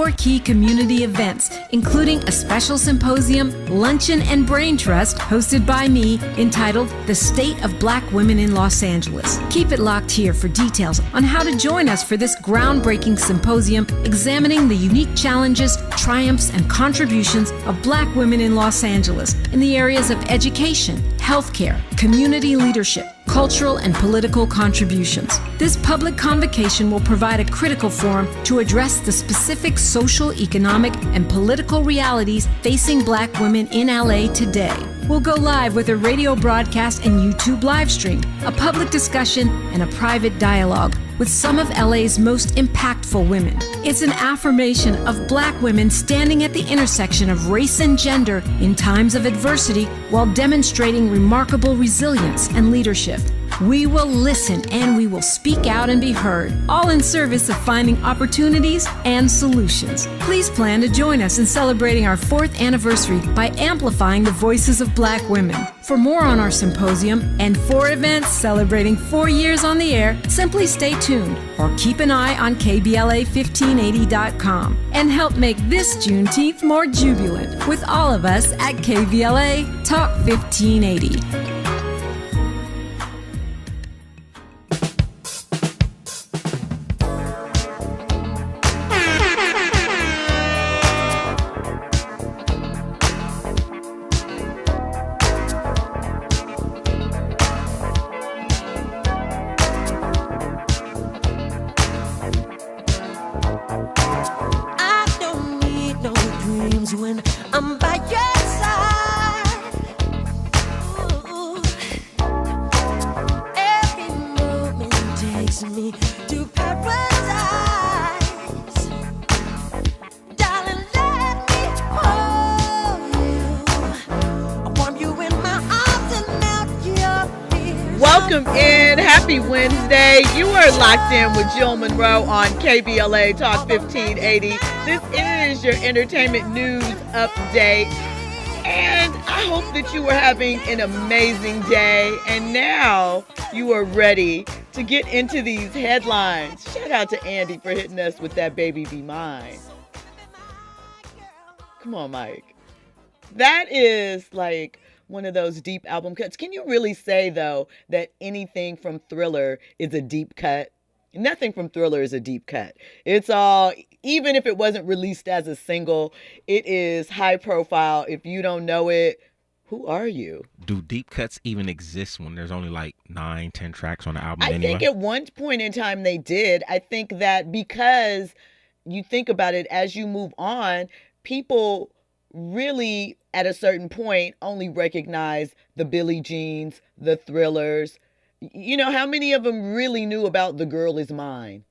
4 key community events, including a special symposium, luncheon, and brain trust hosted by me entitled The State of Black Women in Los Angeles. Keep it locked here for details on how to join us for this groundbreaking symposium examining the unique challenges, triumphs, and contributions of Black women in Los Angeles in the areas of education, healthcare, community leadership, cultural and political contributions. This public convocation will provide a critical forum to address the specific social, economic, and political realities facing Black women in LA today. We'll go live with a radio broadcast and YouTube live stream, a public discussion, and a private dialogue with some of LA's most impactful women. It's an affirmation of Black women standing at the intersection of race and gender in times of adversity while demonstrating remarkable resilience and leadership. We will listen and we will speak out and be heard, all in service of finding opportunities and solutions. Please plan to join us in celebrating our 4th anniversary by amplifying the voices of Black women. For more on our symposium and 4 events celebrating 4 years on the air, simply stay tuned or keep an eye on KBLA1580.com and help make this Juneteenth more jubilant with all of us at KBLA Talk 1580. Locked in with Jill Munroe on KBLA Talk 1580. This is your entertainment news update. And I hope that you are having an amazing day. And now you are ready to get into these headlines. Shout out to Andy for hitting us with that Baby Be Mine. Come on, Mike. That is like one of those deep album cuts. Can you really say, though, that anything from Thriller is a deep cut? Nothing from Thriller is a deep cut. It's all, even if it wasn't released as a single, it is high profile. If you don't know it, who are you? Do deep cuts even exist when there's only like 9-10 tracks on the album I think at one point in time they did. I think that because you think about it, as you move on, people really at a certain point only recognize the Billie Jeans, the Thrillers. You know, how many of them really knew about The Girl Is Mine?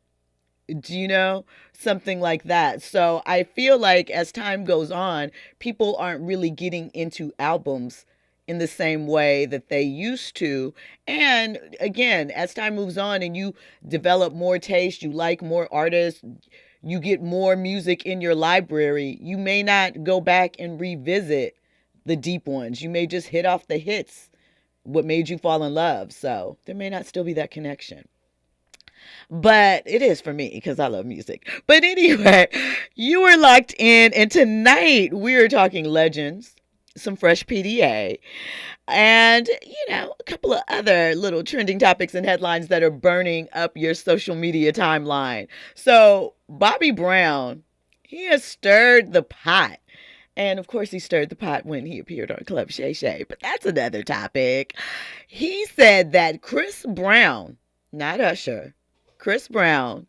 Do you know? Something like that. So I feel like as time goes on, people aren't really getting into albums in the same way that they used to. And again, as time moves on and you develop more taste, you like more artists, you get more music in your library, you may not go back and revisit the deep ones. You may just hit off the hits, what made you fall in love. So there may not still be that connection. But it is for me because I love music. But anyway, you are locked in. And tonight we're talking legends, some fresh PDA, and, a couple of other little trending topics and headlines that are burning up your social media timeline. So Bobby Brown, he has stirred the pot. And of course, he stirred the pot when he appeared on Club Shay Shay, but that's another topic. He said that Chris Brown, not Usher, Chris Brown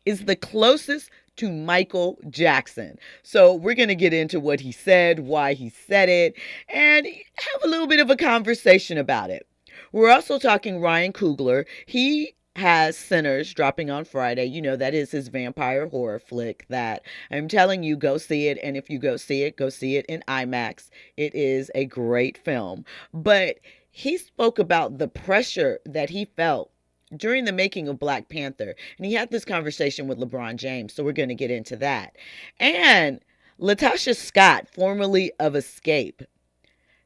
is the closest to Michael Jackson. So we're going to get into what he said, why he said it, and have a little bit of a conversation about it. We're also talking Ryan Coogler. He has Sinners dropping on Friday. You know, that is his vampire horror flick that I'm telling you, go see it. And if you go see it in IMAX. It is a great film. But he spoke about the pressure that he felt during the making of Black Panther. And he had this conversation with LeBron James. So we're going to get into that. And LaTocha Scott, formerly of Xscape,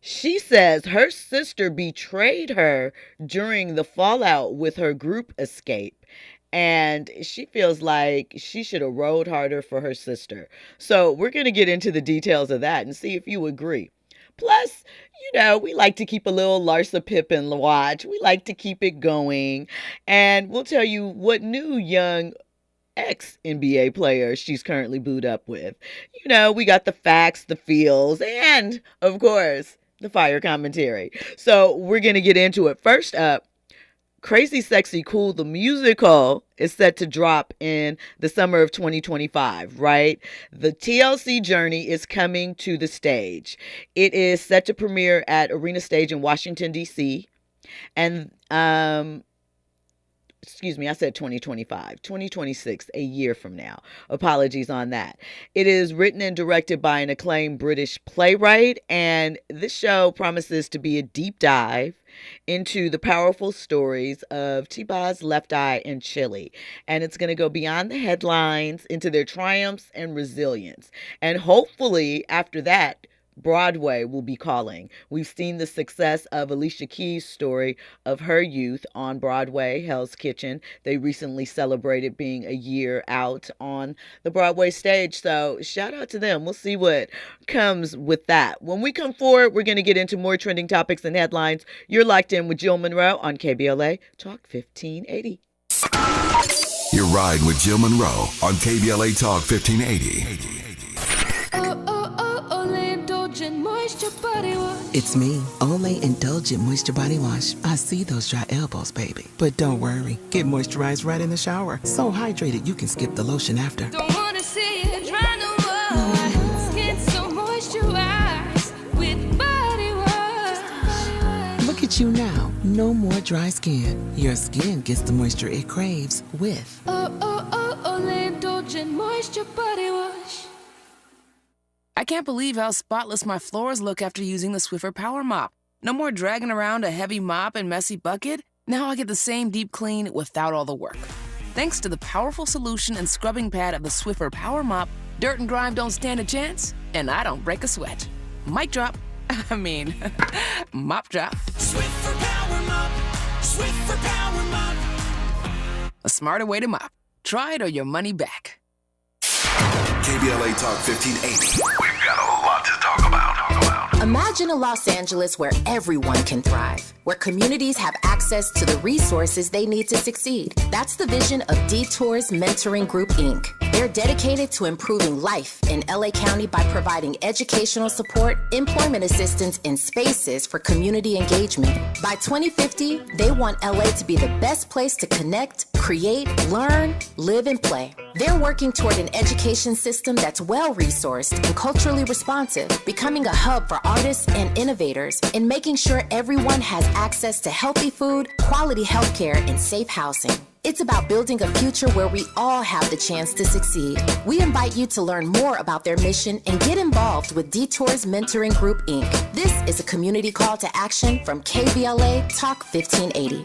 she says her sister betrayed her during the fallout with her group Xscape. And she feels like she should have rode harder for her sister. So we're going to get into the details of that and see if you agree. Plus, we like to keep a little Larsa Pippen watch. We like to keep it going. And we'll tell you what new young ex-NBA player she's currently booed up with. We got the facts, the feels, and, of course, the fire commentary. So we're going to get into it. First up, Crazy Sexy Cool, the musical, is set to drop in the summer of 2025, right? The TLC journey is coming to the stage. It is set to premiere at Arena Stage in Washington, D.C. And, excuse me, I said 2025, 2026, a year from now. Apologies on that. It is written and directed by an acclaimed British playwright, and this show promises to be a deep dive into the powerful stories of T-Boz, Left Eye, and Chili. And it's going to go beyond the headlines into their triumphs and resilience. And hopefully, after that, Broadway will be calling. We've seen the success of Alicia Keys' story of her youth on Broadway, Hell's Kitchen. They recently celebrated being a year out on the Broadway stage. So shout out to them. We'll see what comes with that. When we come forward, we're going to get into more trending topics and headlines. You're locked in with Jill Munroe on KBLA Talk 1580. You're riding with Jill Munroe on KBLA Talk 1580. It's me, Olay Indulgent Moisture Body Wash. I see those dry elbows, baby. But don't worry, get moisturized right in the shower. So hydrated you can skip the lotion after. Don't wanna see it dry no more. Skin so moisturized with body wash. Look at you now, no more dry skin. Your skin gets the moisture it craves with Olay Indulgent Moisture Body Wash. I can't believe how spotless my floors look after using the Swiffer Power Mop. No more dragging around a heavy mop and messy bucket. Now I get the same deep clean without all the work. Thanks to the powerful solution and scrubbing pad of the Swiffer Power Mop, dirt and grime don't stand a chance, and I don't break a sweat. Mic drop. Mop drop. Swiffer Power Mop. Swiffer Power Mop. A smarter way to mop. Try it or your money back. KBLA Talk 1580. We've got a lot to talk about. Imagine a Los Angeles where everyone can thrive, where communities have access to the resources they need to succeed. That's the vision of Detours Mentoring Group, Inc. They're dedicated to improving life in LA County by providing educational support, employment assistance, and spaces for community engagement. By 2050, they want LA to be the best place to connect, create, learn, live, and play. They're working toward an education system that's well-resourced and culturally responsive, becoming a hub for artists and innovators, and making sure everyone has access to healthy food, quality healthcare, and safe housing. It's about building a future where we all have the chance to succeed. We invite you to learn more about their mission and get involved with Detours Mentoring Group, Inc. This is a community call to action from KBLA Talk 1580.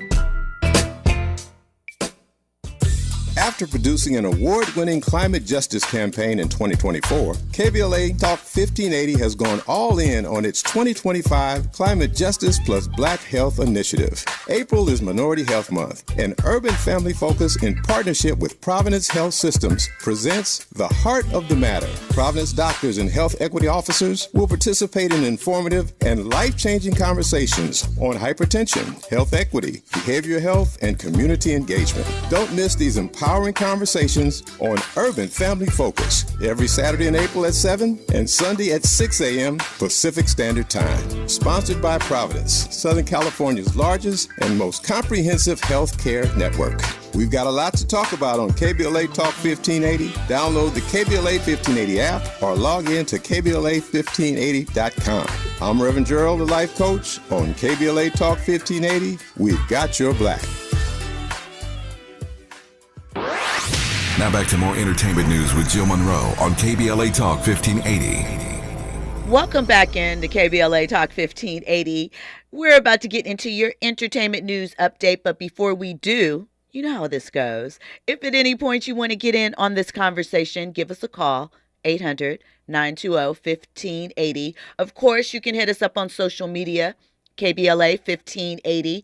After producing an award-winning climate justice campaign in 2024, KBLA Talk 1580 has gone all in on its 2025 Climate Justice plus Black Health Initiative. April is Minority Health Month, and Urban Family Focus, in partnership with Providence Health Systems, presents The Heart of the Matter. Providence doctors and health equity officers will participate in informative and life-changing conversations on hypertension, health equity, behavioral health, and community engagement. Don't miss these empowering conversations on Urban Family Focus every Saturday in April at 7 and Sunday at 6 a.m. Pacific Standard Time. Sponsored by Providence, Southern California's largest and most comprehensive health care network. We've got a lot to talk about on KBLA Talk 1580. Download the KBLA 1580 app or log in to KBLA1580.com. I'm Reverend Gerald, the life coach. On KBLA Talk 1580, we've got your black. Now back to more entertainment news with Jill Munroe on KBLA Talk 1580. Welcome back in to KBLA Talk 1580. We're about to get into your entertainment news update, but before we do, you know how this goes. If at any point you want to get in on this conversation, give us a call, 800-920-1580. Of course, you can hit us up on social media, KBLA 1580.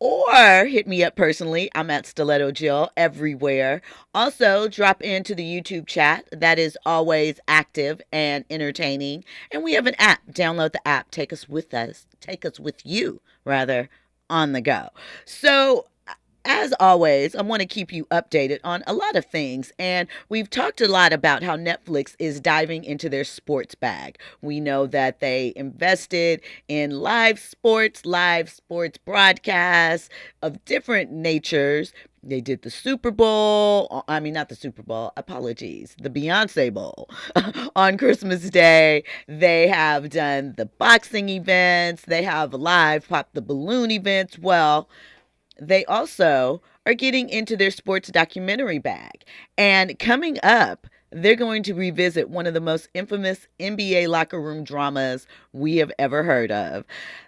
or hit me up personally. I'm at Stiletto Jill everywhere. Also, drop into the YouTube chat. That is always active and entertaining. And we have an app. Download the app. Take us with you, on the go. So, as always, I want to keep you updated on a lot of things. And we've talked a lot about how Netflix is diving into their sports bag. We know that they invested in live sports broadcasts of different natures. They did the Super Bowl, not the Super Bowl, apologies, the Beyonce Bowl on Christmas Day. They have done the boxing events. They have live Pop the Balloon events. Well, they also are getting into their sports documentary bag. And coming up, they're going to revisit one of the most infamous NBA locker room dramas we have ever heard of.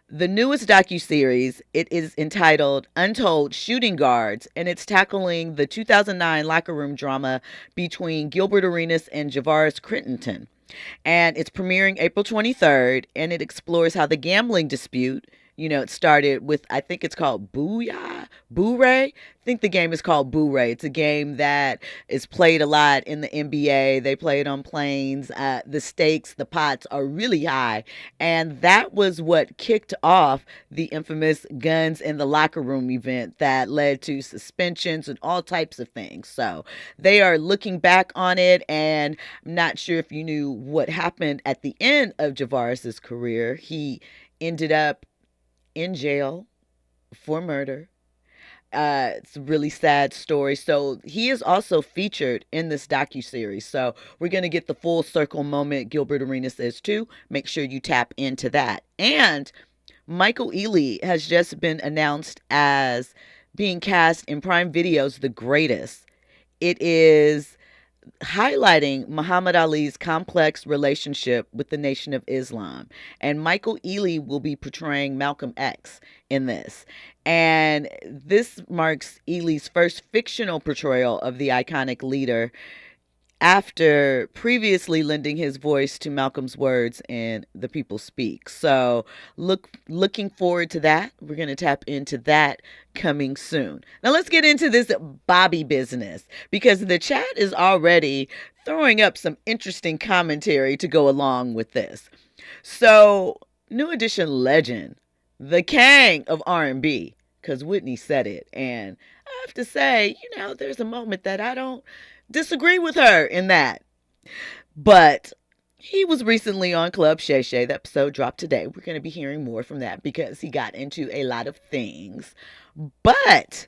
The newest docuseries, it is entitled Untold Shooting Guards, and it's tackling the 2009 locker room drama between Gilbert Arenas and Javaris Crittenton. And it's premiering April 23rd, and it explores how the gambling dispute, it started with, I think it's called Boo-Ray. I think the game is called Boo-Ray. It's a game that is played a lot in the NBA. They play it on planes. The stakes, the pots are really high. And that was what kicked off the infamous Guns in the Locker Room event that led to suspensions and all types of things. So they are looking back on it, and I'm not sure if you knew what happened at the end of Javaris's career. He ended up in jail for murder. It's a really sad story. So he is also featured in this docuseries. So we're going to get the full circle moment. Gilbert Arenas is too. Make sure you tap into that. And Michael Ealy has just been announced as being cast in Prime Video's The Greatest. It is highlighting Muhammad Ali's complex relationship with the Nation of Islam. And Michael Ealy will be portraying Malcolm X in this. And this marks Ealy's first fictional portrayal of the iconic leader after previously lending his voice to Malcolm's words in The People Speak. So looking forward to that. We're going to tap into that coming soon. Now let's get into this Bobby business, because the chat is already throwing up some interesting commentary to go along with this. So, New Edition legend, the King of R&B, because Whitney said it. And I have to say, there's a moment that I don't disagree with her in that. But he was recently on Club Shay Shay. The episode dropped today. We're going to be hearing more from that because he got into a lot of things. But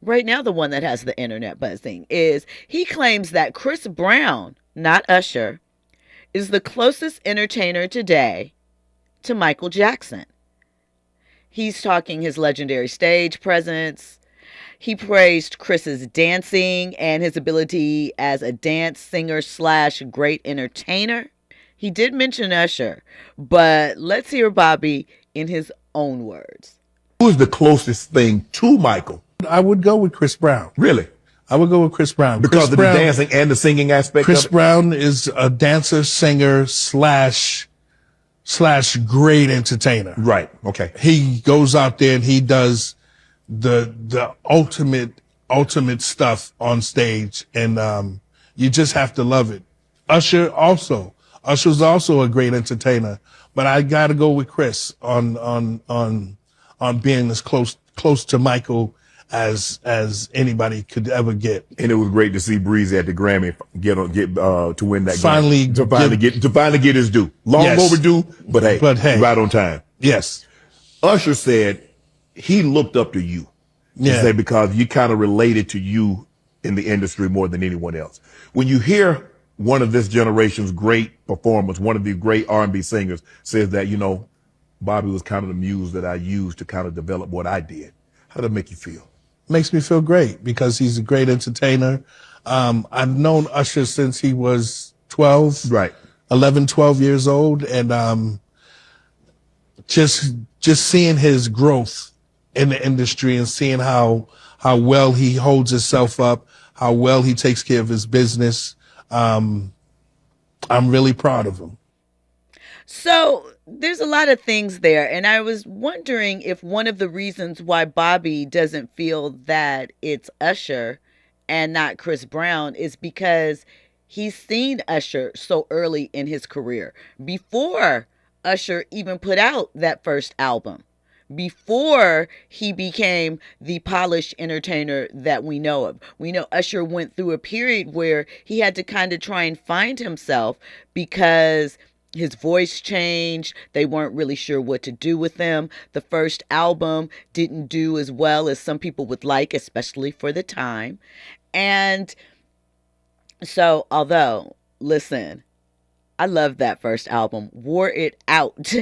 right now, the one that has the internet buzzing is he claims that Chris Brown, not Usher, is the closest entertainer today to Michael Jackson. He's talking his legendary stage presence. He praised Chris's dancing and his ability as a dance singer / great entertainer. He did mention Usher, but let's hear Bobby in his own words. Who is the closest thing to Michael? I would go with Chris Brown. Really? I would go with Chris Brown. Because of the dancing and the singing aspect Chris of it? Brown is a dancer, singer / great entertainer. Right. Okay. He goes out there and he does the ultimate stuff on stage, and you just have to love it. Usher's also a great entertainer, but I got to go with Chris on being as close to Michael as anybody could ever get. And it was great to see Breezy at the Grammy get to win that finally Grammy. To finally get his due. Long overdue, but hey, right on time. Yes. Usher said he looked up to you. Yeah. Say because you kind of related to you in the industry more than anyone else. When you hear one of this generation's great performers, one of the great R&B singers says that, Bobby was kind of the muse that I used to kind of develop what I did. How did it make you feel? Makes me feel great because he's a great entertainer. I've known Usher since he was 12. Right. 11, 12 years old. And just seeing his growth in the industry and seeing how well he holds himself up, how well he takes care of his business. I'm really proud of him. So there's a lot of things there. And I was wondering if one of the reasons why Bobby doesn't feel that it's Usher and not Chris Brown is because he's seen Usher so early in his career, before Usher even put out that first album, before he became the polished entertainer that we know of. We know Usher went through a period where he had to kind of try and find himself because his voice changed. They weren't really sure what to do with him. The first album didn't do as well as some people would like, especially for the time. And so, although, listen, I loved that first album, Wore It Out.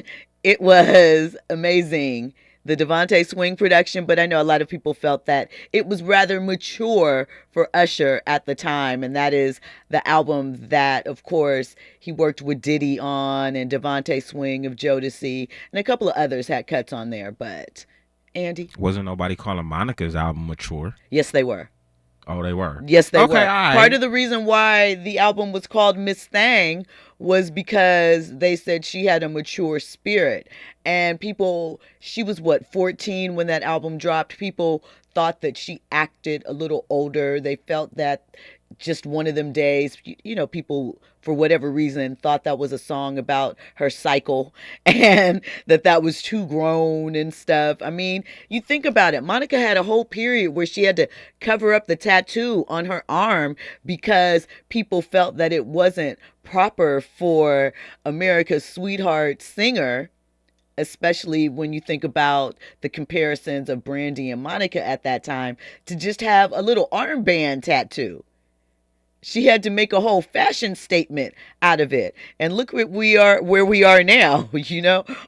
It was amazing. The Devontae Swing production, but I know a lot of people felt that it was rather mature for Usher at the time, and that is the album that, of course, he worked with Diddy on, and Devontae Swing of Jodeci, and a couple of others had cuts on there, but Andy? Wasn't nobody calling Monica's album mature? Yes, they were. Oh, they were? Yes, they okay, were. All right. Part of the reason why the album was called Miss Thang was because they said she had a mature spirit. And people, she was 14 when that album dropped. People thought that she acted a little older. They felt that just one of them days, people, for whatever reason, thought that was a song about her cycle and that was too grown and stuff. I mean, you think about it. Monica had a whole period where she had to cover up the tattoo on her arm because people felt that it wasn't proper for America's sweetheart singer, especially when you think about the comparisons of Brandy and Monica at that time, to just have a little armband tattoo. She had to make a whole fashion statement out of it. And look where we are now.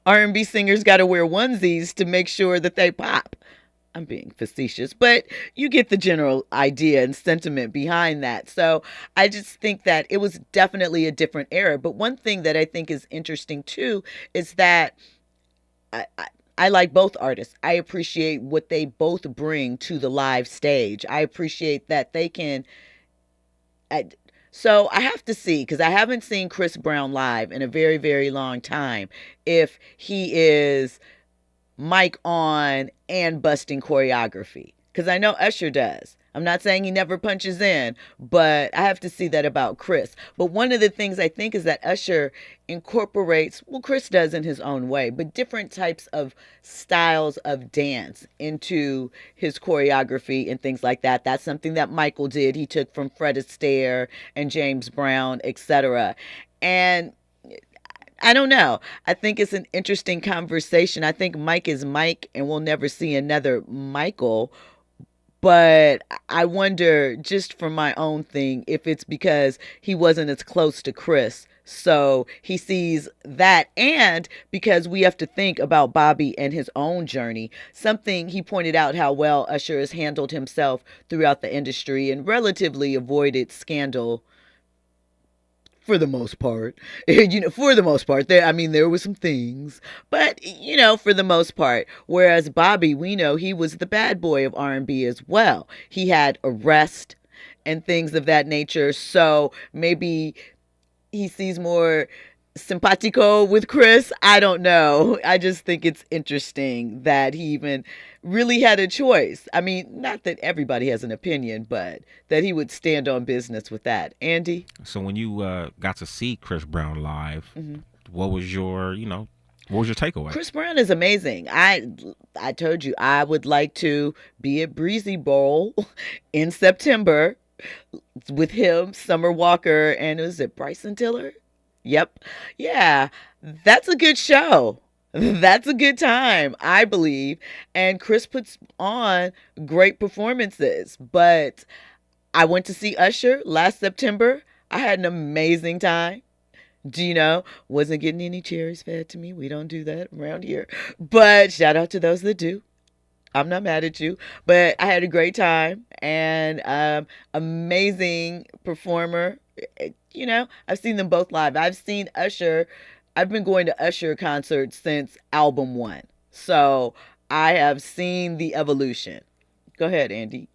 R&B singers got to wear onesies to make sure that they pop. I'm being facetious, but you get the general idea and sentiment behind that. So I just think that it was definitely a different era. But one thing that I think is interesting too is that I like both artists. I appreciate what they both bring to the live stage. I appreciate that they can... So I have to see, because I haven't seen Chris Brown live in a very, very long time, if he is mic on and busting choreography. Because I know Usher does. I'm not saying he never punches in, but I have to see that about Chris. But one of the things I think is that Usher incorporates, well, Chris does in his own way, but different types of styles of dance into his choreography and things like that. That's something that Michael did. He took from Fred Astaire and James Brown, etc. And I don't know. I think it's an interesting conversation. I think Mike is Mike, and we'll never see another Michael. But I wonder, just for my own thing, if it's because he wasn't as close to Chris. So he sees that, and because we have to think about Bobby and his own journey. Something he pointed out how well Usher has handled himself throughout the industry and relatively avoided scandal for the most part. For the most part. There were some things, but, for the most part. Whereas Bobby, we know he was the bad boy of R&B as well. He had arrest and things of that nature. So maybe he sees more simpatico with Chris. I don't know. I just think it's interesting that he even really had a choice. I mean, not that everybody has an opinion, but that he would stand on business with that. Andy? So when you got to see Chris Brown live, what was your takeaway? Chris Brown is amazing. I told you I would like to be at Breezy Bowl in September with him, Summer Walker, and was it Bryson Tiller? Yep. Yeah, that's a good show. That's a good time, I believe. And Chris puts on great performances. But I went to see Usher last September. I had an amazing time. Wasn't getting any cherries fed to me. We don't do that around here. But shout out to those that do. I'm not mad at you. But I had a great time. And amazing performer. I've seen them both live. I've seen Usher. I've been going to Usher concerts since album 1. So I have seen the evolution. Go ahead, Andy.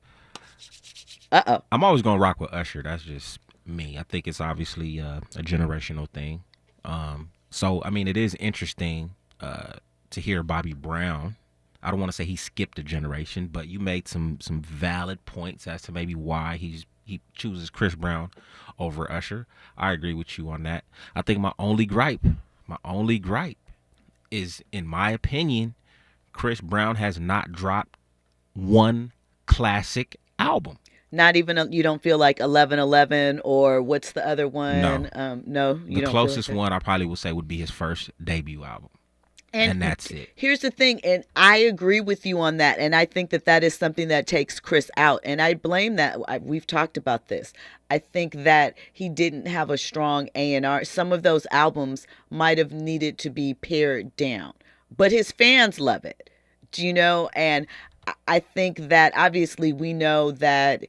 I'm always going to rock with Usher. That's just me. I think it's obviously a generational thing. So, I mean, it is interesting to hear Bobby Brown. I don't want to say he skipped a generation, but you made some valid points as to maybe why he chooses Chris Brown over Usher. I agree with you on that. I think my only gripe is, in my opinion, Chris Brown has not dropped one classic album. Not even you don't feel like 11:11 or what's the other one? No, you The don't. closest feel like one I probably would say would be his first debut album. And that's it. Here's the thing, and I agree with you on that, and I think that is something that takes Chris out, and I blame that. We've talked about this. I think that he didn't have a strong A&R. Some of those albums might have needed to be pared down, but his fans love it. Do you know? And I think that obviously we know that,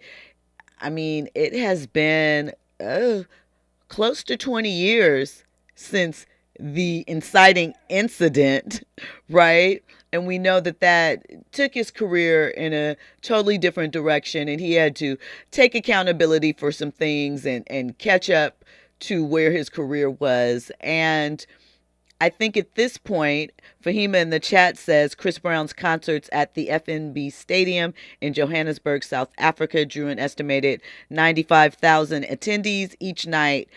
I mean, it has been close to 20 years since the inciting incident, right? And we know that took his career in a totally different direction, and he had to take accountability for some things and catch up to where his career was. And I think at this point, Fahima in the chat says Chris Brown's concerts at the FNB Stadium in Johannesburg, South Africa, drew an estimated 95,000 attendees each night.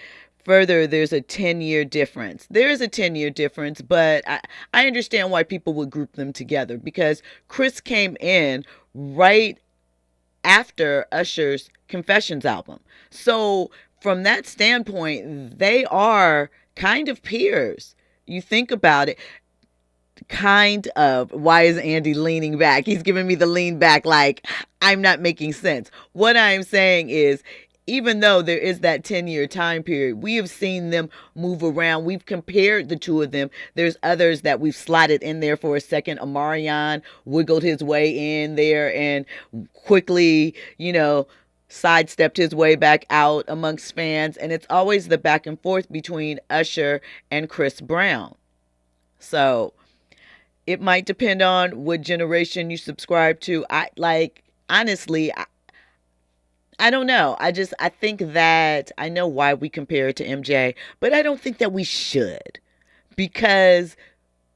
Further, there's a 10-year difference. There is a 10-year difference, but I understand why people would group them together, because Chris came in right after Usher's Confessions album. So from that standpoint, they are kind of peers. You think about it, kind of. Why is Andy leaning back? He's giving me the lean back like I'm not making sense. What I'm saying is, even though there is that 10-year time period, we have seen them move around. We've compared the two of them. There's others that we've slotted in there for a second. Omarion wiggled his way in there and quickly, sidestepped his way back out amongst fans. And it's always the back and forth between Usher and Chris Brown. So it might depend on what generation you subscribe to. Honestly, I don't know. I think that I know why we compare it to MJ, but I don't think that we should, because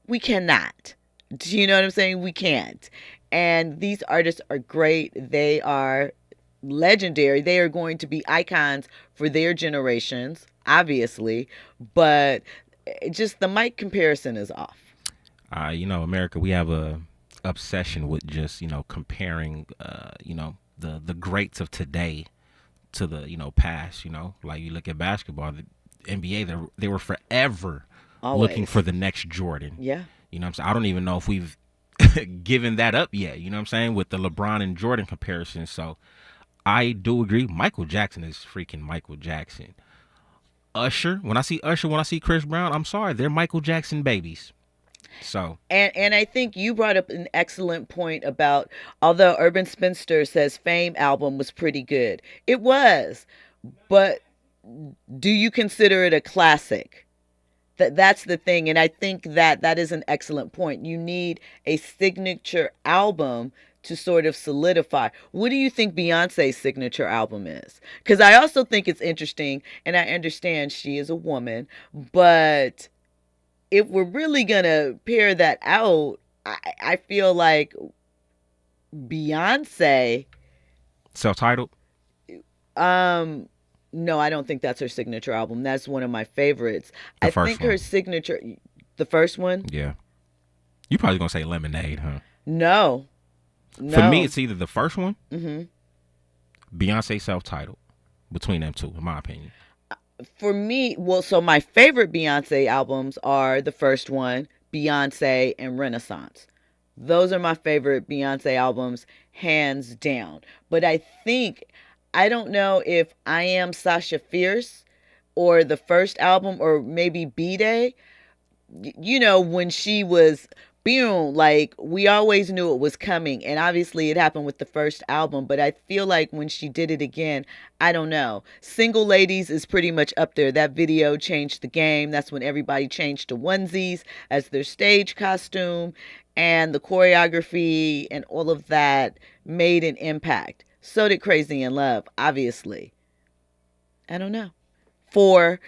we cannot. Do you know what I'm saying? We can't. And these artists are great. They are legendary. They are going to be icons for their generations, obviously, but just the mic comparison is off. America, we have a obsession with just, comparing, the greats of today to the past. Like you look at basketball, the NBA, they were forever looking for the next Jordan. Yeah. You know what I'm saying? I don't even know if we've given that up yet, you know what I'm saying, with the LeBron and Jordan comparison. So I do agree, Michael Jackson is freaking Michael Jackson. Usher, when I see Chris Brown, I'm sorry, they're Michael Jackson babies. So and I think you brought up an excellent point about, although Urban Spinster says Fame album was pretty good. It was, but do you consider it a classic? That's the thing, and I think that is an excellent point. You need a signature album to sort of solidify. What do you think Beyonce's signature album is? Because I also think it's interesting, and I understand she is a woman, but if we're really gonna pair that out, I feel like Beyonce, self-titled. No, I don't think that's her signature album. That's one of my favorites. I think her signature, the first one. Yeah, you probably gonna say Lemonade, huh? No. For me, it's either the first one, Mm-hmm. Beyonce self-titled, between them two, in my opinion. For me, so my favorite Beyonce albums are the first one, Beyonce and Renaissance. Those are my favorite Beyonce albums, hands down. But I don't know if I Am Sasha Fierce or the first album, or maybe B-Day, when she was, like, we always knew it was coming, and obviously it happened with the first album, but I feel like when she did it again, I don't know. Single Ladies is pretty much up there. That video changed the game. That's when everybody changed to onesies as their stage costume, and the choreography and all of that made an impact. So did Crazy in Love, obviously. I don't know. For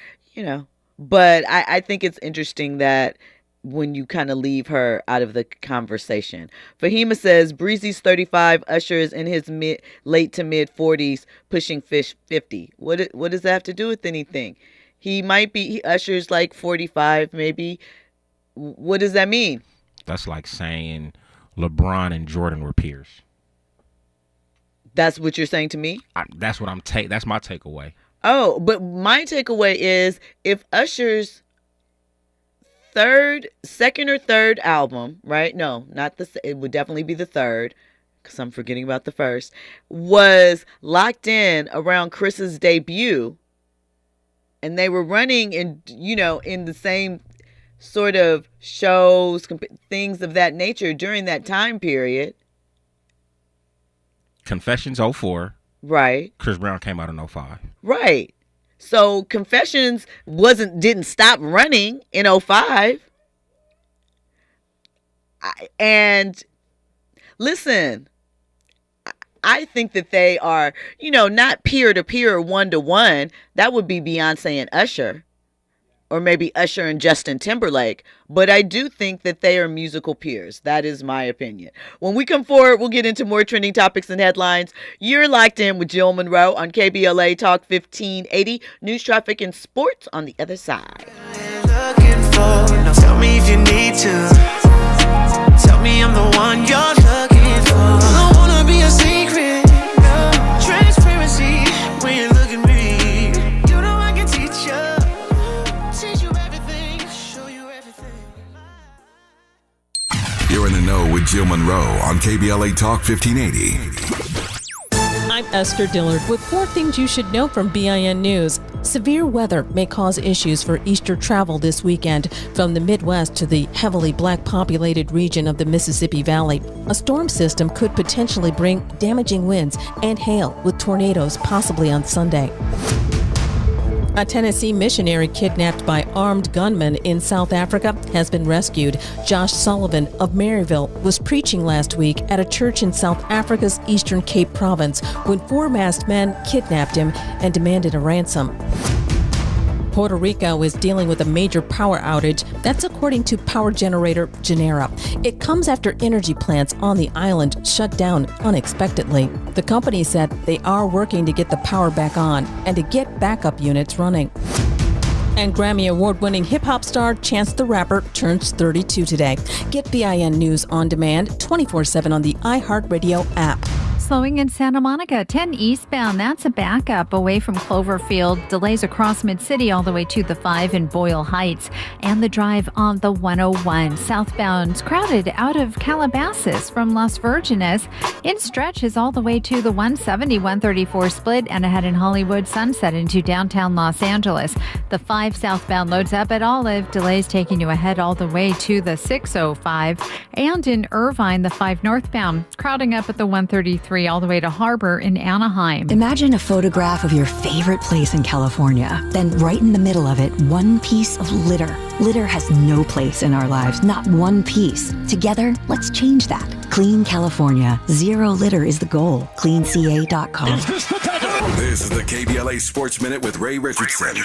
But I think it's interesting that when you kind of leave her out of the conversation. Fahima says Breezy's 35, Usher is in his late to mid 40s, pushing 50. What does that have to do with anything? He might be, Usher's like 45 maybe. What does that mean? That's like saying LeBron and Jordan were peers. That's what you're saying to me? That's what that's my takeaway. Oh, but my takeaway is if Usher's second or third album, right? No, it would definitely be the third, because I'm forgetting about the first, was locked in around Chris's debut, and they were running in the same sort of shows, things of that nature during that time period. Confessions 04. Right. Chris Brown came out in 05. Right. So Confessions didn't stop running in 05. And listen, I think that they are, not peer to peer or 1-to-1. That would be Beyonce and Usher, or maybe Usher and Justin Timberlake. But I do think that they are musical peers. That is my opinion. When we come forward, we'll get into more trending topics and headlines. You're locked in with Jill Munroe on KBLA Talk 1580. News, traffic, and sports on the other side. Now tell me if you need to. Tell me I'm the one you're looking for. I don't wanna be a secret. No. Transparency when you look at me. You know I can teach you everything, show you everything. You're in the know with Jill Munroe on KBLA Talk 1580. I'm Esther Dillard with 4 things you should know from BIN News. Severe weather may cause issues for Easter travel this weekend from the Midwest to the heavily black populated region of the Mississippi Valley. A storm system could potentially bring damaging winds and hail with tornadoes possibly on Sunday. A Tennessee missionary kidnapped by armed gunmen in South Africa has been rescued. Josh Sullivan of Maryville was preaching last week at a church in South Africa's Eastern Cape province when 4 masked men kidnapped him and demanded a ransom. Puerto Rico is dealing with a major power outage. That's according to power generator Genera. It comes after energy plants on the island shut down unexpectedly. The company said they are working to get the power back on and to get backup units running. And Grammy Award-winning hip-hop star Chance the Rapper turns 32 today. Get BIN News on demand 24/7 on the iHeartRadio app. Slowing in Santa Monica, 10 eastbound. That's a backup away from Cloverfield. Delays across Mid-City all the way to the 5 in Boyle Heights. And the drive on the 101. Southbound's crowded out of Calabasas from Las Virgenes. In stretches all the way to the 170, 134 split and ahead in Hollywood Sunset into downtown Los Angeles. The 5 southbound loads up at Olive. Delays taking you ahead all the way to the 605. And in Irvine, the 5 northbound crowding up at the 133 all the way to Harbor in Anaheim. Imagine a photograph of your favorite place in California. Then right in the middle of it, one piece of litter. Litter has no place in our lives, not one piece. Together, let's change that. Clean California. Zero litter is the goal. CleanCA.com. This is the KBLA Sports Minute with Ray Richardson.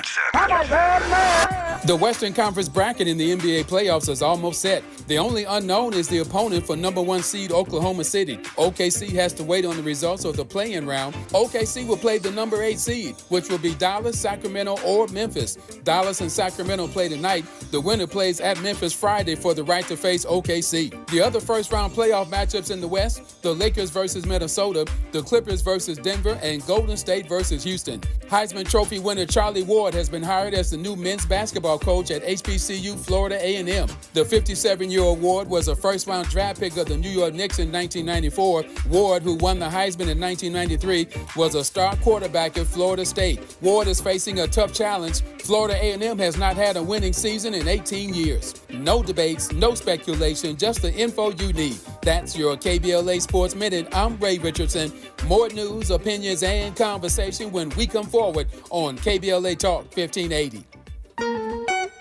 The Western Conference bracket in the NBA playoffs is almost set. The only unknown is the opponent for number 1 seed Oklahoma City. OKC has to wait on the results of the play-in round. OKC will play the number 8 seed, which will be Dallas, Sacramento, or Memphis. Dallas and Sacramento play tonight. The winner plays at Memphis Friday for the right to face OKC. The other first-round playoff matchups in the West, the Lakers versus Minnesota, the Clippers versus Denver, and Golden State versus Houston. Heisman Trophy winner Charlie Ward has been hired as the new men's basketball coach at HBCU Florida A&M. The 57-year-old Ward was a first-round draft pick of the New York Knicks in 1994. Ward, who won the Heisman in 1993, was a star quarterback at Florida State. Ward is facing a tough challenge. Florida A&M has not had a winning season in 18 years. No debates, no speculation, just the info you need. That's your KBLA Sports Minute. I'm Ray Richardson. More news, opinions, and conversation when we come forward on KBLA Talk 1580.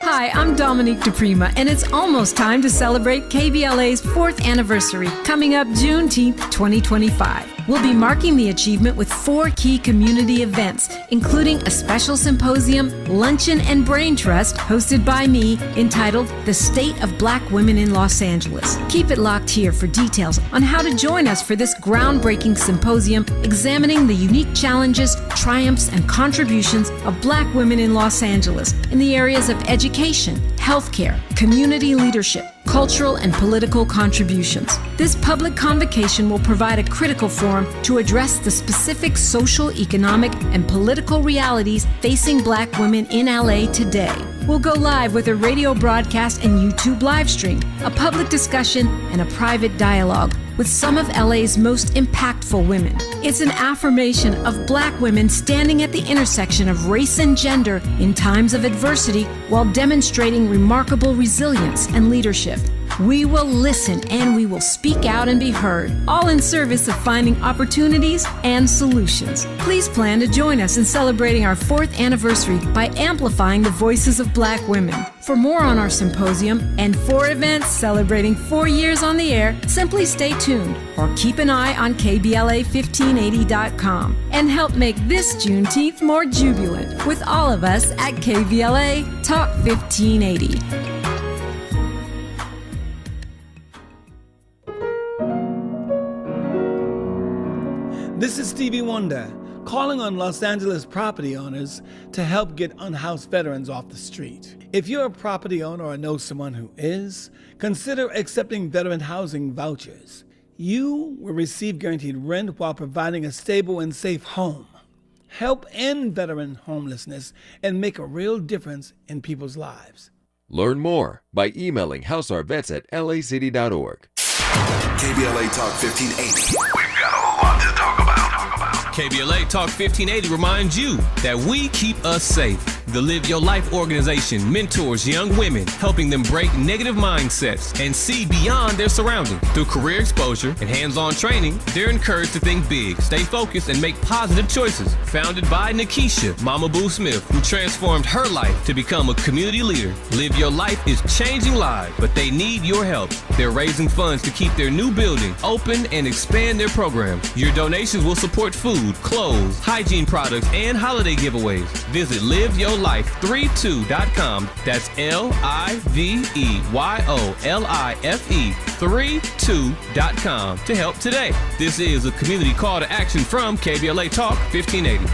Hi, I'm Dominique DePrima, and it's almost time to celebrate KBLA's 4th anniversary, coming up Juneteenth 2025. We'll be marking the achievement with 4 key community events, including a special symposium, luncheon, and brain trust hosted by me entitled The State of Black Women in Los Angeles. Keep it locked here for details on how to join us for this groundbreaking symposium examining the unique challenges, triumphs, and contributions of Black women in Los Angeles in the areas of education, healthcare, community leadership, cultural and political contributions. This public convocation will provide a critical forum to address the specific social, economic, and political realities facing Black women in LA today. We'll go live with a radio broadcast and YouTube live stream, a public discussion, and a private dialogue with some of LA's most impactful women. It's an affirmation of Black women standing at the intersection of race and gender in times of adversity while demonstrating remarkable resilience and leadership. We will listen and we will speak out and be heard, all in service of finding opportunities and solutions. Please plan to join us in celebrating our 4th anniversary by amplifying the voices of Black women. For more on our symposium and 4 events celebrating 4 years on the air, simply stay tuned or keep an eye on KBLA1580.com and help make this Juneteenth more jubilant with all of us at KBLA Talk 1580. This is Stevie Wonder, calling on Los Angeles property owners to help get unhoused veterans off the street. If you're a property owner or know someone who is, consider accepting veteran housing vouchers. You will receive guaranteed rent while providing a stable and safe home. Help end veteran homelessness and make a real difference in people's lives. Learn more by emailing houseourvets@lacity.org. KBLA Talk 1580. KBLA Talk 1580 reminds you that we keep us safe. The Live Your Life organization mentors young women, helping them break negative mindsets and see beyond their surroundings. Through career exposure and hands-on training, they're encouraged to think big, stay focused, and make positive choices. Founded by Nikisha Mama Boo Smith, who transformed her life to become a community leader. Live Your Life is changing lives, but they need your help. They're raising funds to keep their new building open and expand their programs. Your donations will support food, clothes, hygiene products, and holiday giveaways. Visit liveyourlife32.com. That's LIVEYOLIFE32.com to help today. This is a community call to action from KBLA Talk 1580.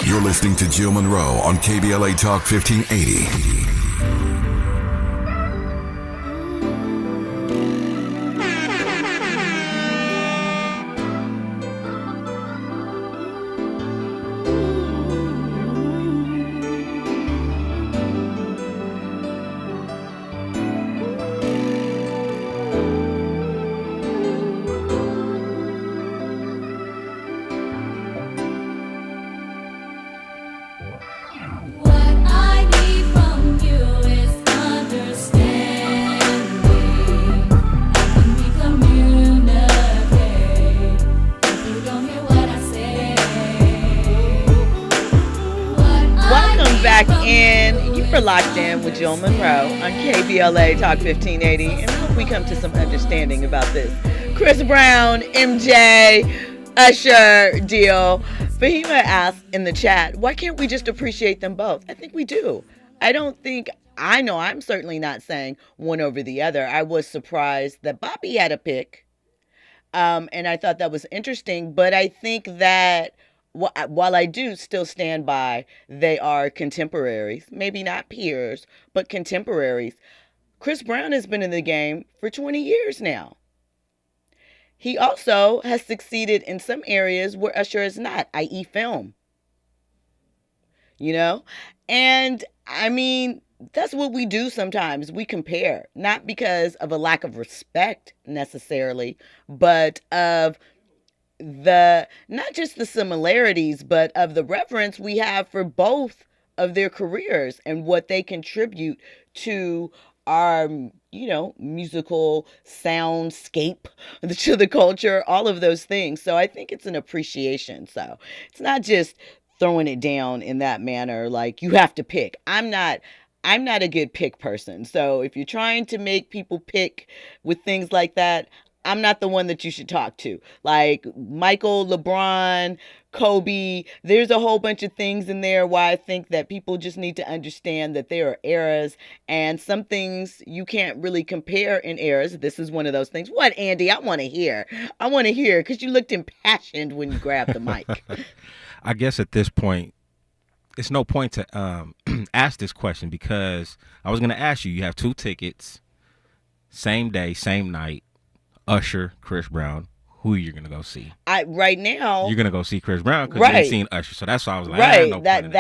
You're listening to Jill Munroe on KBLA Talk 1580. Locked in with Jill Munroe on KBLA Talk 1580, and I hope we come to some understanding about this. Chris Brown, MJ, Usher deal. Fahima asked in the chat, why can't we just appreciate them both? I think we do. I'm certainly not saying one over the other. I was surprised that Bobby had a pick, and I thought that was interesting, but I think that while I do still stand by they are contemporaries, maybe not peers, but contemporaries, Chris Brown has been in the game for 20 years now. He also has succeeded in some areas where Usher is not, i.e. film. And I mean, that's what we do sometimes. We compare, not because of a lack of respect necessarily, but of not just the similarities, but of the reverence we have for both of their careers and what they contribute to our, musical soundscape, to the culture, all of those things. So I think it's an appreciation. So it's not just throwing it down in that manner, like you have to pick. I'm not a good pick person. So if you're trying to make people pick with things like that, I'm not the one that you should talk to. Like Michael, LeBron, Kobe, there's a whole bunch of things in there why I think that people just need to understand that there are eras, and some things you can't really compare in eras. This is one of those things. What, Andy? I want to hear because you looked impassioned when you grabbed the mic. I guess at this point, it's no point to ask this question, because I was going to ask you have 2 tickets, same day, same night, Usher, Chris Brown. Who you're gonna go see? Right now, you're gonna go see Chris Brown because you ain't seen Usher, so that's why I was like, right. No But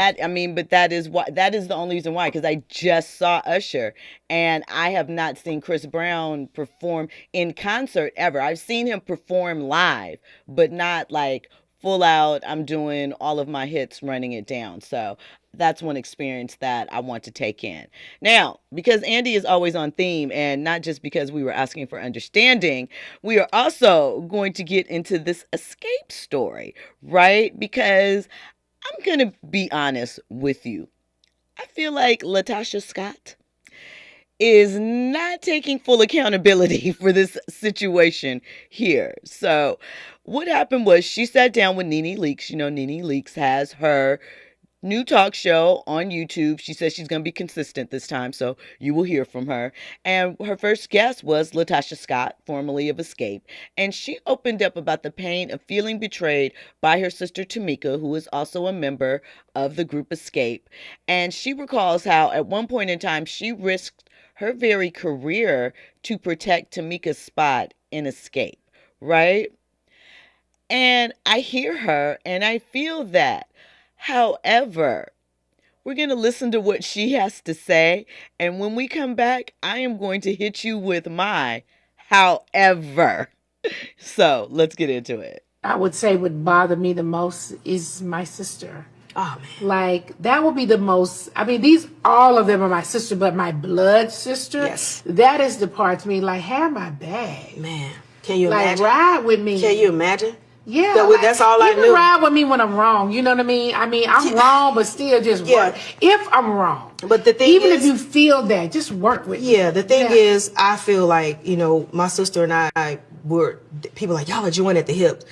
that is the only reason why, because I just saw Usher and I have not seen Chris Brown perform in concert ever. I've seen him perform live, but not like full out. I'm doing all of my hits, running it down. So that's one experience that I want to take in. Now, because Andy is always on theme, and not just because we were asking for understanding, we are also going to get into this Xscape story, right? Because I'm going to be honest with you. I feel like LaTocha Scott is not taking full accountability for this situation here. So what happened was she sat down with Nene Leakes. You know, Nene Leakes has her new talk show on YouTube. She says she's going to be consistent this time, so you will hear from her. And her first guest was LaTocha Scott, formerly of Xscape. And she opened up about the pain of feeling betrayed by her sister Tamika, who is also a member of the group Xscape. And she recalls how at one point in time she risked her very career to protect Tamika's spot in Xscape, right? And I hear her and I feel that. However, we're going to listen to what she has to say. And when we come back, I am going to hit you with my however. So let's get into it. I would say what bothered me the most is my sister. Oh, man. Like, that would be the most, I mean, all of them are my sister, but my blood sister, yes, that is the part to me, like, have my bag. Man, can you like, imagine? Ride with me. Can you imagine? Yeah, that's all I knew. Ride with me when I'm wrong. You know what I mean? I'm wrong, but still just work. If I'm wrong, but the thing even is, if you feel that, just work with me. Yeah, the thing is, I feel like my sister and I were people like y'all are joined at the hip.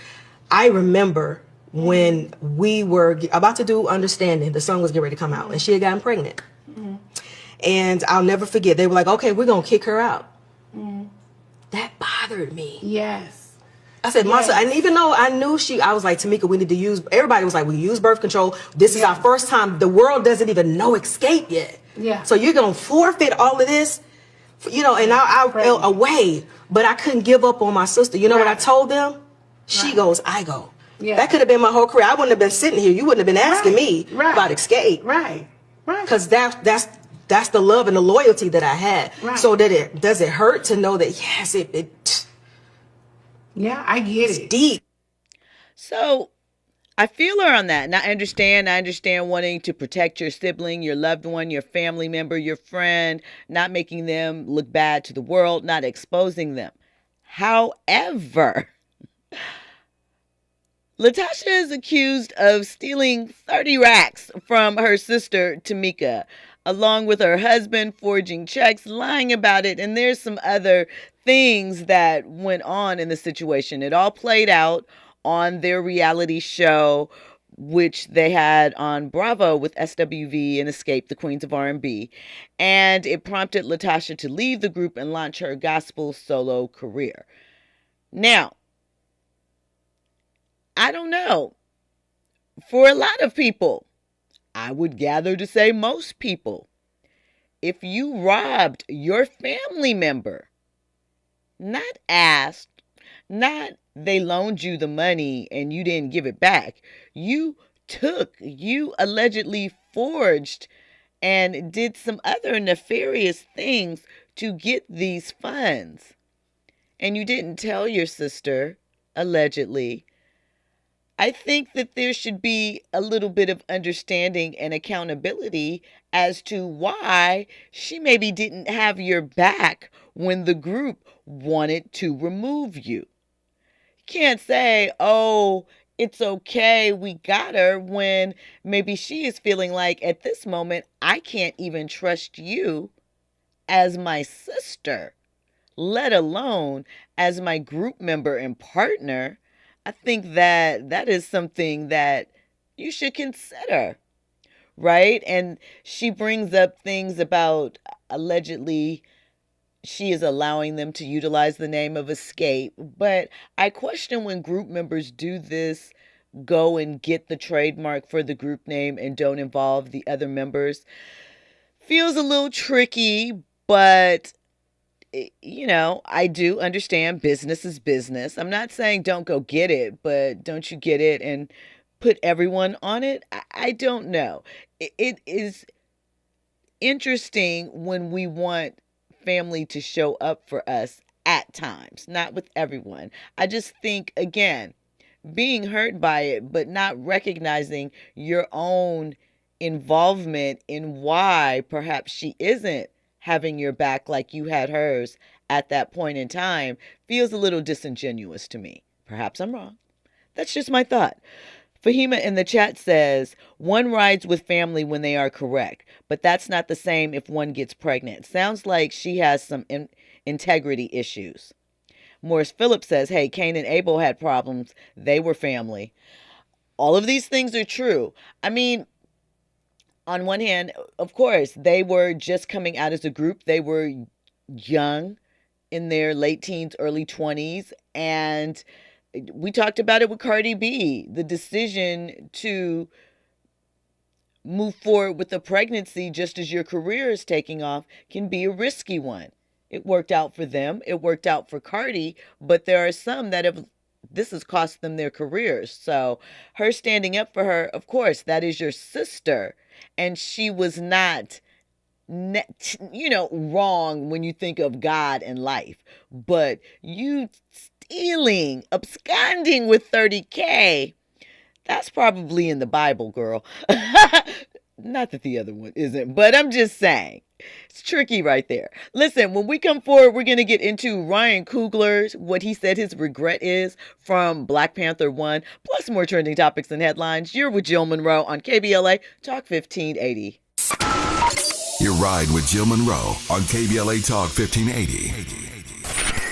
I remember when we were about to do Understanding, the song was getting ready to come out, and she had gotten pregnant. Mm-hmm. And I'll never forget. They were like, "Okay, we're gonna kick her out." Mm-hmm. That bothered me. Yes. I said, Monster, and even though I knew I was like, Tamika, we need to use, everybody was like, we use birth control. This is our first time. The world doesn't even know Xscape yet. Yeah. So you're going to forfeit all of this, and I felt away, but I couldn't give up on my sister. You know what I told them? She goes, I go. Yeah. That could have been my whole career. I wouldn't have been sitting here. You wouldn't have been asking me about Xscape. Right. Because that's the love and the loyalty that I had. Right. So does it hurt to know that, yes, yeah, I get it. Deep. So I feel her on that. And I understand wanting to protect your sibling, your loved one, your family member, your friend, not making them look bad to the world, not exposing them. However, LaTocha is accused of stealing 30 racks from her sister, Tamika, along with her husband, forging checks, lying about it. And there's some other things that went on in the situation. It all played out on their reality show, which they had on Bravo with SWV and Xscape, the Queens of R&B. And it prompted LaTocha to leave the group and launch her gospel solo career. Now, I don't know. For a lot of people, I would gather to say most people, if you robbed your family member, not asked, not they loaned you the money and you didn't give it back, you allegedly forged and did some other nefarious things to get these funds, and you didn't tell your sister, allegedly, I think that there should be a little bit of understanding and accountability as to why she maybe didn't have your back when the group wanted to remove you. You can't say, oh, it's okay, we got her, when maybe she is feeling like at this moment, I can't even trust you as my sister. let alone as my group member and partner, I think that is something that you should consider, right? And she brings up things about allegedly she is allowing them to utilize the name of Xscape. But I question when group members do this, go and get the trademark for the group name and don't involve the other members. Feels a little tricky, but I do understand business is business. I'm not saying don't go get it, but don't you get it and put everyone on it? I don't know. It is interesting when we want family to show up for us at times, not with everyone. I just think, again, being hurt by it, but not recognizing your own involvement in why perhaps she isn't having your back like you had hers at that point in time feels a little disingenuous to me. Perhaps I'm wrong. That's just my thought. Fahima in the chat says, one rides with family when they are correct, but that's not the same if one gets pregnant. Sounds like she has some integrity issues. Morris Phillips says, hey, Cain and Abel had problems. They were family. All of these things are true. I mean, on one hand, of course, they were just coming out as a group. They were young, in their late teens, early 20s. And we talked about it with Cardi B. The decision to move forward with a pregnancy just as your career is taking off can be a risky one. It worked out for them. It worked out for Cardi. But there are some that this has cost them their careers. So her standing up for her, of course, that is your sister. And she was not, wrong when you think of God and life. But you stealing, absconding with $30K, that's probably in the Bible, girl. Not that the other one isn't, but I'm just saying. It's tricky right there. Listen, when we come forward, we're going to get into Ryan Coogler, what he said his regret is from Black Panther 1, plus more trending topics and headlines. You're with Jill Munroe on KBLA Talk 1580. Your ride with Jill Munroe on KBLA Talk 1580.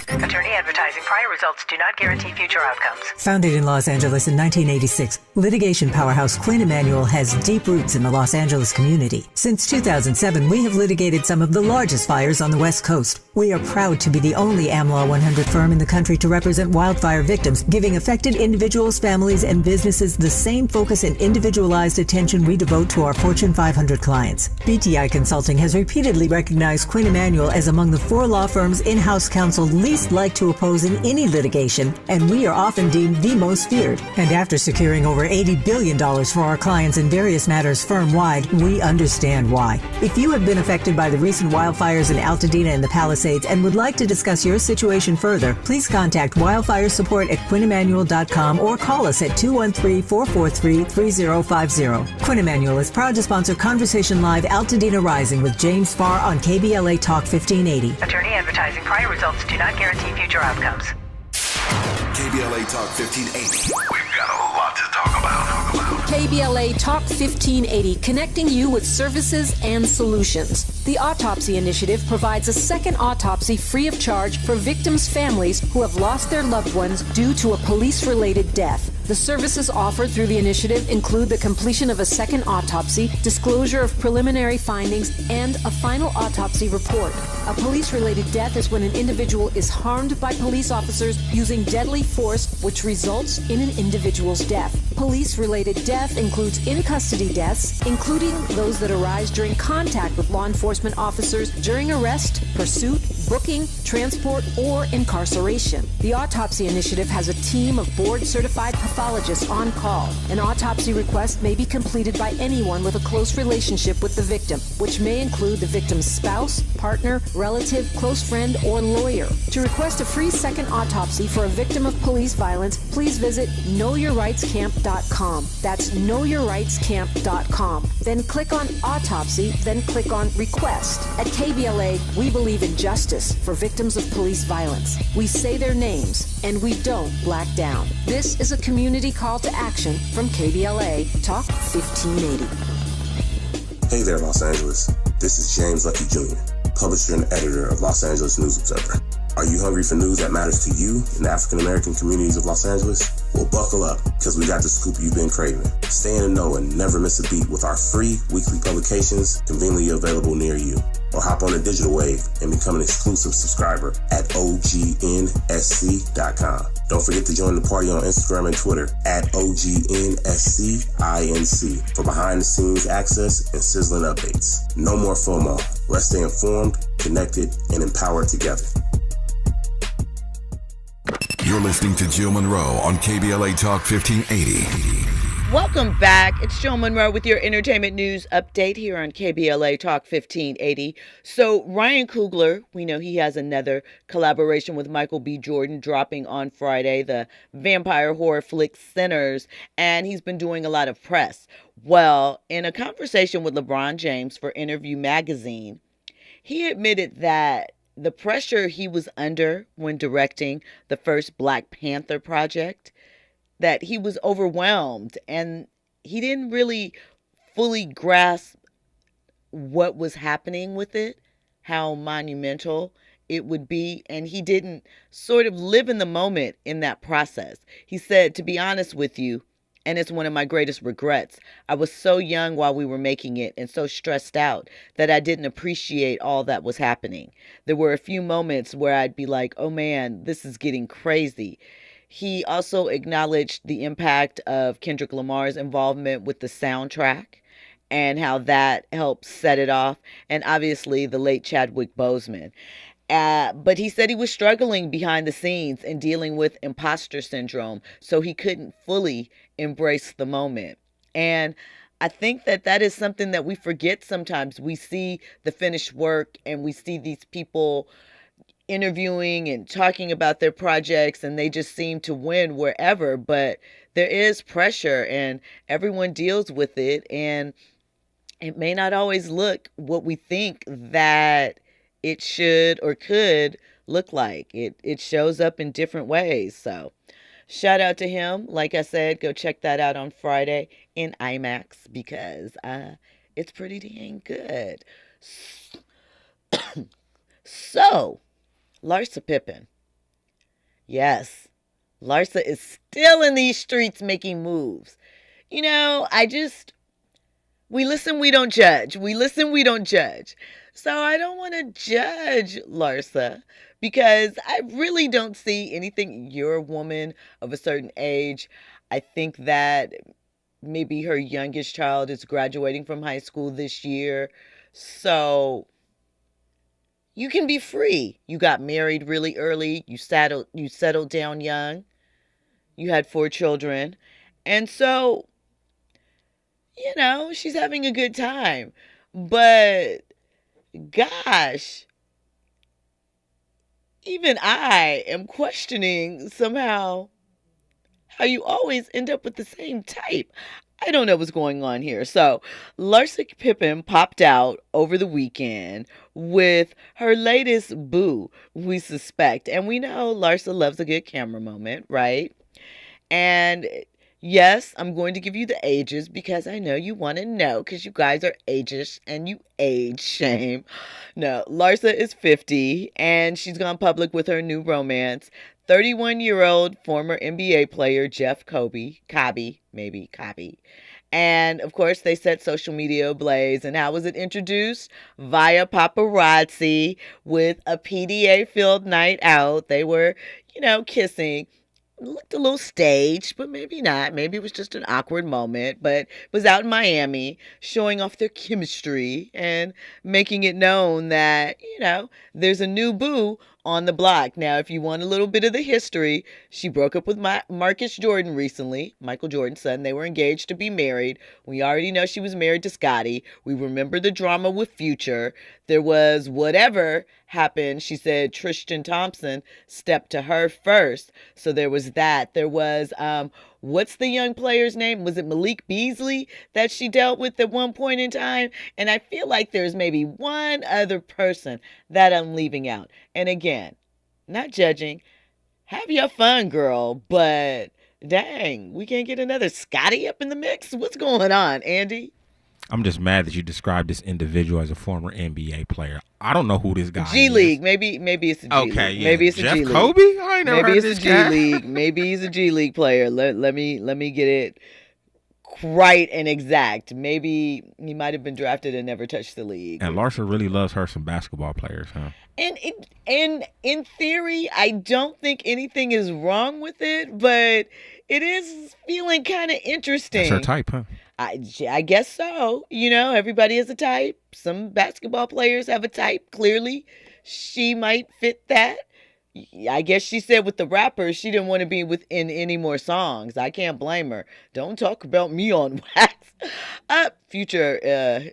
Attorney advertising. Prior results do not guarantee future outcomes. Founded in Los Angeles in 1986, litigation powerhouse Quinn Emanuel has deep roots in the Los Angeles community. Since 2007, we have litigated some of the largest fires on the West Coast. We are proud to be the only AmLaw 100 firm in the country to represent wildfire victims, giving affected individuals, families, and businesses the same focus and individualized attention we devote to our Fortune 500 clients. BTI Consulting has repeatedly recognized Quinn Emanuel as among the 4 law firms in-house counsel least like to oppose in any litigation, and we are often deemed the most feared. And after securing over $80 billion for our clients in various matters firm-wide, we understand why. If you have been affected by the recent wildfires in Altadena and the Palisades and would like to discuss your situation further, please contact wildfire support at QuinnEmanuel.com or call us at 213-443-3050. Quinn Emanuel is proud to sponsor Conversation Live Altadena Rising with James Farr on KBLA Talk 1580. Attorney advertising. Prior results do not guarantee future outcomes. KBLA Talk 1580. We've got a lot to talk about. KBLA Talk 1580, connecting you with services and solutions. The Autopsy Initiative provides a second autopsy free of charge for victims' families who have lost their loved ones due to a police-related death. The services offered through the initiative include the completion of a second autopsy, disclosure of preliminary findings, and a final autopsy report. A police-related death is when an individual is harmed by police officers using deadly force, which results in an individual's death. Police-related death includes in-custody deaths, including those that arise during contact with law enforcement officers during arrest, pursuit, booking, transport, or incarceration. The Autopsy Initiative has a team of board-certified pathologists on call. An autopsy request may be completed by anyone with a close relationship with the victim, which may include the victim's spouse, partner, relative, close friend, or lawyer. To request a free second autopsy for a victim of police violence, please visit knowyourrightscamp.com. That's knowyourrightscamp.com. Then click on Autopsy, then click on Request. At KBLA, we believe in justice for victims of police violence. We say their names, and we don't black down. This is a community call to action from KBLA Talk 1580. Hey there, Los Angeles. This is James Lucky Jr., publisher and editor of Los Angeles News Observer. Are you hungry for news that matters to you in the African American communities of Los Angeles? Well, buckle up, because we got the scoop you've been craving. Stay in the know and never miss a beat with our free weekly publications conveniently available near you. Or hop on the digital wave and become an exclusive subscriber at OGNSC.com. Don't forget to join the party on Instagram and Twitter at OGNSCINC for behind-the-scenes access and sizzling updates. No more FOMO. Let's stay informed, connected, and empowered together. You're listening to Jill Munroe on KBLA Talk 1580. Welcome back. It's Jill Munroe with your entertainment news update here on KBLA Talk 1580. So Ryan Coogler, we know he has another collaboration with Michael B. Jordan dropping on Friday, the vampire horror flick Sinners, and he's been doing a lot of press. Well, in a conversation with LeBron James for Interview Magazine, he admitted that the pressure he was under when directing the first Black Panther project, that he was overwhelmed and he didn't really fully grasp what was happening with it, how monumental it would be, and he didn't sort of live in the moment in that process. He said, to be honest with you, and it's one of my greatest regrets, I was so young while we were making it and so stressed out that I didn't appreciate all that was happening. There were a few moments where I'd be like, oh man, this is getting crazy. He also acknowledged the impact of Kendrick Lamar's involvement with the soundtrack and how that helped set it off, and obviously the late Chadwick Boseman. But he said he was struggling behind the scenes and dealing with imposter syndrome, so he couldn't fully embrace the moment. And I think that that is something that we forget sometimes. We see the finished work and we see these people interviewing and talking about their projects and they just seem to win wherever, but there is pressure and everyone deals with it, and it may not always look what we think that it should or could look like. It shows up in different ways. So shout out to him. Like I said, go check that out on Friday in IMAX because it's pretty dang good. So, Larsa Pippen. Yes, Larsa is still in these streets making moves. You know, we listen, we don't judge. We listen, we don't judge. So I don't want to judge Larsa because I really don't see anything. You're a woman of a certain age. I think that maybe her youngest child is graduating from high school this year. So you can be free. You got married really early. You settled down young. You had 4 children. And so, you know, she's having a good time. But gosh, even I am questioning somehow how you always end up with the same type. I don't know what's going on here. So Larsa Pippen popped out over the weekend with her latest boo, we suspect. And we know Larsa loves a good camera moment, right? And yes, I'm going to give you the ages because I know you want to know because you guys are ageist and you age shame. No, Larsa is 50 and she's gone public with her new romance. 31-year-old former NBA player Jeff Coby. And of course, they set social media ablaze. And how was it introduced? Via paparazzi with a PDA-filled night out. They were, you know, kissing. Looked a little staged, but maybe not. Maybe it was just an awkward moment, but it was out in Miami showing off their chemistry and making it known that, you know, there's a new boo on the block. Now, if you want a little bit of the history, she broke up with Marcus Jordan recently, Michael Jordan's son. They were engaged to be married. We already know she was married to Scotty. We remember the drama with Future. There was whatever happened. She said Tristan Thompson stepped to her first. So there was that. There was, what's the young player's name? Was it Malik Beasley that she dealt with at one point in time? And I feel like there's maybe one other person that I'm leaving out. And again, not judging. Have your fun, girl. But dang, we can't get another Scotty up in the mix? What's going on, Andy? I'm just mad that you described this individual as a former NBA player. I don't know who this guy G is. League, maybe it's a G League. Okay, yeah. Maybe it's a Jeff G League. Coby? I ain't never Maybe heard it's this a G guy. League. Maybe he's a G League player. Let me get it right and exact. Maybe he might have been drafted and never touched the league. And Larsa really loves her some basketball players, huh? And in theory, I don't think anything is wrong with it, but it is feeling kind of interesting. That's her type, huh? I guess so. You know, everybody has a type. Some basketball players have a type. Clearly, she might fit that. I guess she said with the rappers, she didn't want to be within any more songs. I can't blame her. Don't talk about me on wax. Future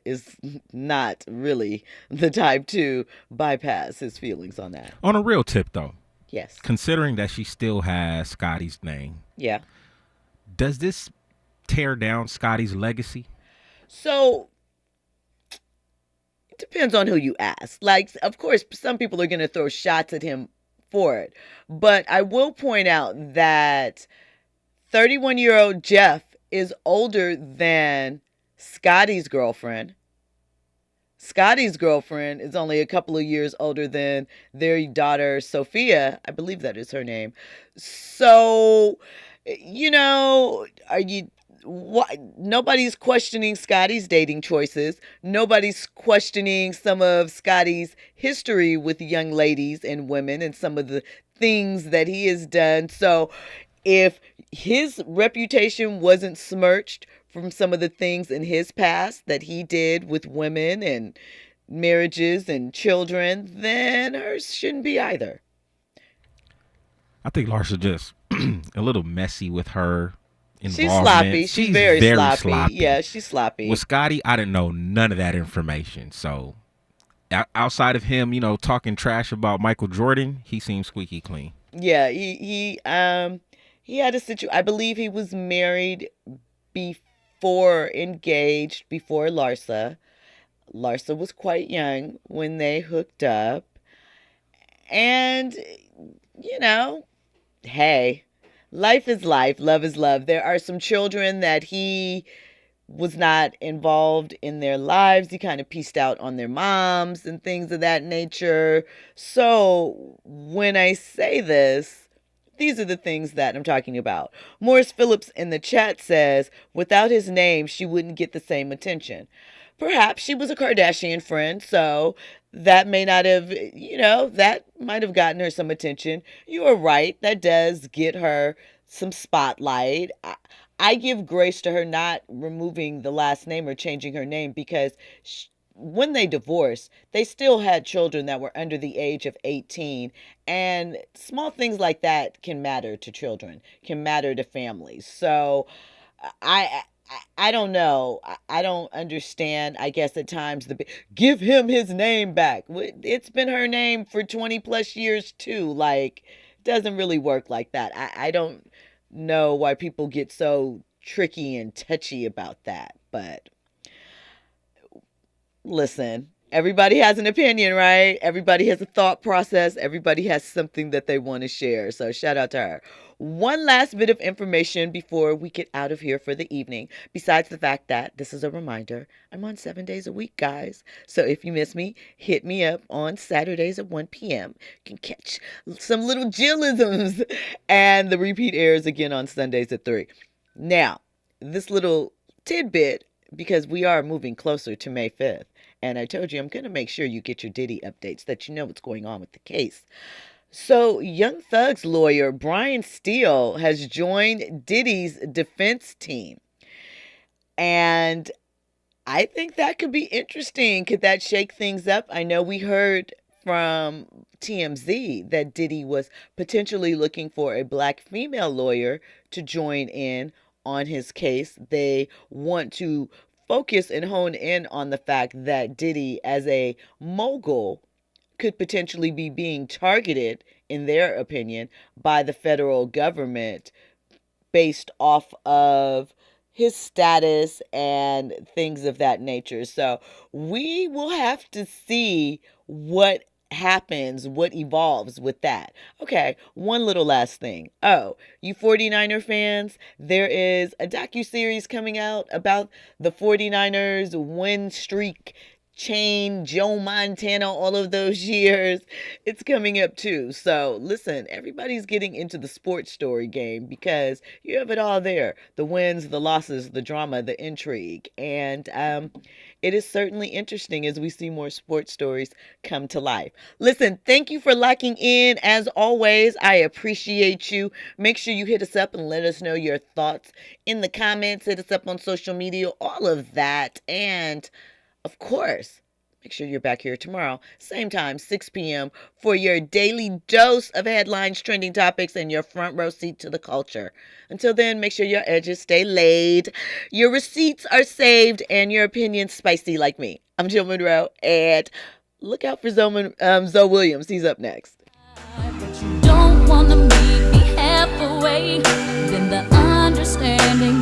is not really the type to bypass his feelings on that. On a real tip, though. Yes. Considering that she still has Scotty's name. Yeah. Does this tear down Scotty's legacy? So it depends on who you ask. Like, of course, some people are going to throw shots at him for it. But I will point out that 31-year-old Jeff is older than Scotty's girlfriend. Scotty's girlfriend is only a couple of years older than their daughter, Sophia. I believe that is her name. So, you know, nobody's questioning Scotty's dating choices. Nobody's questioning some of Scotty's history with young ladies and women and some of the things that he has done. So if his reputation wasn't smirched from some of the things in his past that he did with women and marriages and children, then hers shouldn't be either. I think Larsa just a little messy with her She's sloppy. She's very sloppy. Yeah, she's sloppy. With Scotty, I didn't know none of that information. So outside of him, you know, talking trash about Michael Jordan, he seems squeaky clean. Yeah, he had a situation. I believe he was married engaged before Larsa. Larsa was quite young when they hooked up. And, you know, hey, life is life. Love is love. There are some children that he was not involved in their lives. He kind of pieced out on their moms and things of that nature. So when I say this, these are the things that I'm talking about. Morris Phillips in the chat says, without his name, she wouldn't get the same attention. Perhaps she was a Kardashian friend, so that may not have, you know, that might have gotten her some attention. You are right. That does get her some spotlight. I give grace to her not removing the last name or changing her name because when they divorced, they still had children that were under the age of 18. And small things like that can matter to children, can matter to families. So I don't know. I don't understand. I guess at times give him his name back. It's been her name for 20 plus years too. Like, doesn't really work like that. I don't know why people get so tricky and touchy about that. But listen, everybody has an opinion, right? Everybody has a thought process. Everybody has something that they want to share. So shout out to her. One last bit of information before we get out of here for the evening. Besides the fact that this is a reminder, I'm on 7 days a week, guys. So if you miss me, hit me up on Saturdays at 1 p.m. You can catch some little Jillisms. And the repeat airs again on Sundays at 3. Now, this little tidbit, because we are moving closer to May 5th. And I told you I'm going to make sure you get your Diddy updates, that you know what's going on with the case. So Young Thug's lawyer, Brian Steele, has joined Diddy's defense team. And I think that could be interesting. Could that shake things up? I know we heard from TMZ that Diddy was potentially looking for a black female lawyer to join in on his case. They want to focus and hone in on the fact that Diddy, as a mogul, could potentially be being targeted, in their opinion, by the federal government based off of his status and things of that nature. So we will have to see what happens, what evolves with that. Okay, one little last thing. Oh, you 49er fans, there is a docuseries coming out about the 49ers win streak chain, Joe Montana, all of those years. It's coming up too. So listen, everybody's getting into the sports story game because you have it all there. The wins, the losses, the drama, the intrigue. And it is certainly interesting as we see more sports stories come to life. Listen, thank you for locking in. As always, I appreciate you. Make sure you hit us up and let us know your thoughts in the comments. Hit us up on social media, all of that. And of course, make sure you're back here tomorrow, same time, 6 p.m., for your daily dose of headlines, trending topics, and your front row seat to the culture. Until then, make sure your edges stay laid, your receipts are saved, and your opinions spicy like me. I'm Jill Munroe, and look out for Zoe Williams. He's up next. Don't want to meet me halfway, then the understanding